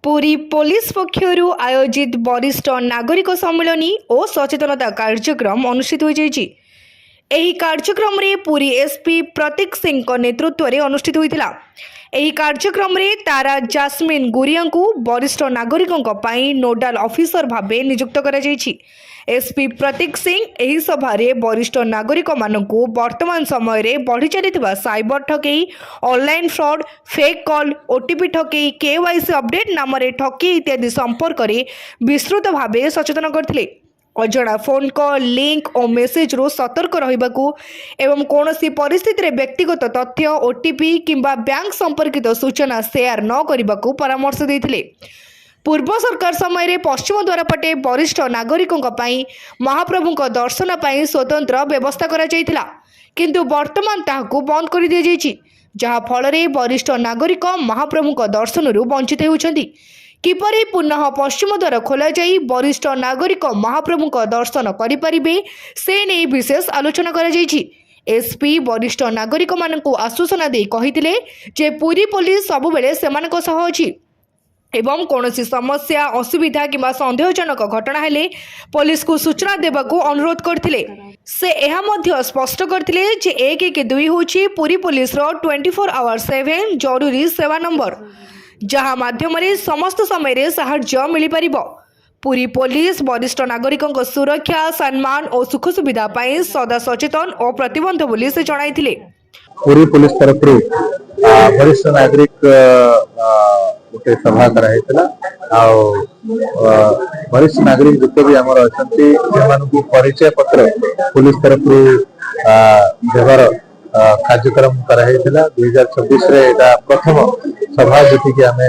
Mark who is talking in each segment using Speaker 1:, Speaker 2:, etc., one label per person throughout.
Speaker 1: Puri police पक्षरु आयोजित वरिष्ठ नागरिक सम्मेलन और सचेतनता कार्यक्रम अनुष्ठित हो जाइछि। एही कार्यक्रम रे पुरी एसपी प्रतीक सिंह नेतृत्व में अनुष्ठित होइतिला। एही कार्यक्रम रे तारा जास्मिन गुरिया को वरिष्ठ नागरिकों पई नोडाल ऑफिसर भावे नियुक्त करा जाइछि। एसपी प्रतीक सिंह एही सभा रे वरिष्ठ नागरिक मानकु वर्तमान समय रे बढ़ी चलिथिबा साइबर ठकेई, online fraud, fake call, OTP ठकेई, केवाईसी अपडेट नाम रे ठकेई इत्यादि संपर्क रे विस्तृत भावे सचेतन करथिले। अजणा फोन कॉल, लिंक और मेसेज रो सतर्क रहिबाकू एवं कोनोसी परिस्थिति रे व्यक्तिगत तथ्य, ओटीपी किंबा बैंक संपर्कित सूचना शेयर न करबाकू परामर्श देथिले। पूर्व सरकार समय रे पश्चिम द्वार पटे वरिष्ठ नागरिकों पई महाप्रभुଙ୍କ दर्शन पई स्वतंत्र व्यवस्था करा जायतिला, किंतु वर्तमान ताहाकू बंद कर दिया जायछि, जहा फल रे वरिष्ठ नागरिक महाप्रभुଙ୍କ दर्शनरू वंचित होउछन्ति। किपरि पुनः पश्चिम द्वार खोला जाई वरिष्ठ नागरिक महाप्रभुଙ୍କ दर्शन करि परिबे से नै विशेष आलोचना करा जायछि। एसपी वरिष्ठ नागरिक मानकू आश्वासन दे कहिथिले जे पुरी पुलिस सब बेले सेमानक सह अछि एवं कौनसी समस्या, असुविधा किंबा संदेहजनक घटना हेले पुलिस को सूचना देबाकू अनुरोध करथिले। से एहा मध्य स्पष्ट करथिले जे 112 होछि पुरी पुलिस रो 24 आवर 7 जरूरी सेवा नंबर, जहा माध्यम रे समस्त समय रे सहायता मिली परिबो। पुरी पुलिस वरिष्ठ नागरिकों सुरक्षा, सम्मान और सुख सुविधा पाई सदा सचेतन और प्रतिबद्ध बोली से जणाइथिले।
Speaker 2: पुरी पुलिस तरफ वरिष्ठ नागरिक गोटे सभा कराइला। वरिष्ठ नागरिक जिते भी आमर अच्छा से परिचय पत्र पुलिस तरफ देवर कार्यक्रम कराइला। 2026 रे एटा प्रथम सभा जी आम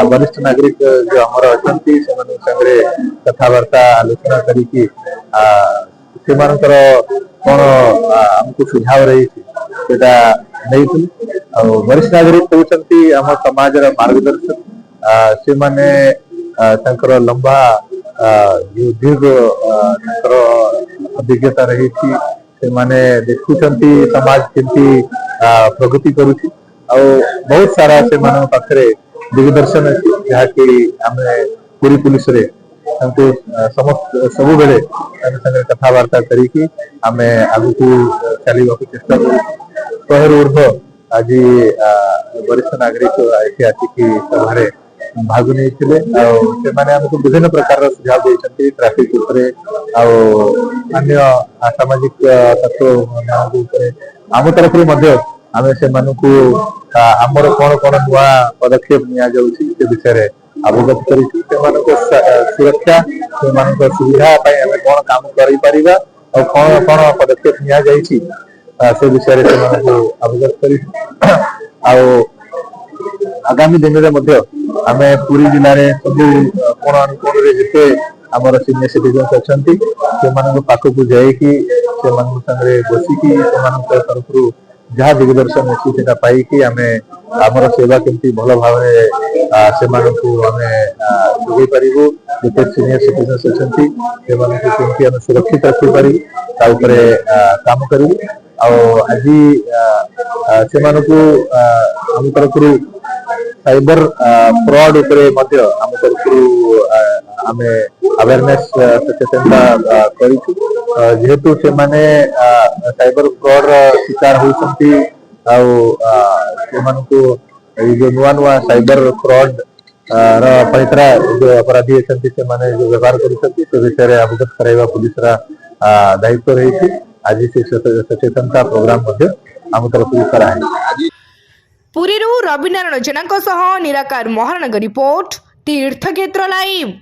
Speaker 2: वरिष्ठ नागरिक जो आमर अच्छा से कथबार्ता आलोचना करी कौन आमको सुझाव रही वरिष्ठ नागरिक होती आम समाज मार्गदर्शक। से माने लंबा दीर्घ अभिज्ञता रही देखुं समाज केमती प्रगति करुच्ची बहुत सारा से पाखे दिग्दर्शन अच्छी जहाँकि आम पुरी पुलिस रे समस्त सब बेले कथबार्ता करी आमे आगु चलने चेष्टा कर ऊर्ध आज वरिष्ठ नागरिक ऐसे आसिकी सभारे भाग नहीं आमको विभिन्न प्रकार सुझाव देते ट्राफिक अन्य सामाजिक तत्व आम तरफ आम से आमर कौन कौन नुआ पदक्षेप नि विषय अवगत कर सुरक्षा से सुविधा आम कौन काम कर कौन कौन पदक्षेप नि से विषय अवगत कर आगामी दिन में आम पुरी जिले में सब कोण अनुकोण जिते आमर सीनियर सिटीजन अच्छा से पाखक जाकि बसिकी तरफ जहाँ दिग्दर्शन अच्छी पाई आम आमर सेवा केमती भल भाव से जोगे पारू जिते सीनियर सिटीजन अच्छा आम सुरक्षित रखिपार काम करूँ। आज से आम तरफ साइबर फ्रॉड आम तरफ आम अवेयरनेस सचेतनता करेतु से साइबर फ्रॉड शिकार होती जो नुआ नुआ साइबर फ्रॉड पैतरा जो अपराधी अच्छा से जो व्यवहार कर विषय अवगत कराइबा पुलिस दायित्व रही। आज से सचेतनता प्रोग्राम आम तरफ कराए।
Speaker 1: पुरी रवि नारायण जेना निराकार महाराणा रिपोर्ट तीर्थक्षेत्र लाइव।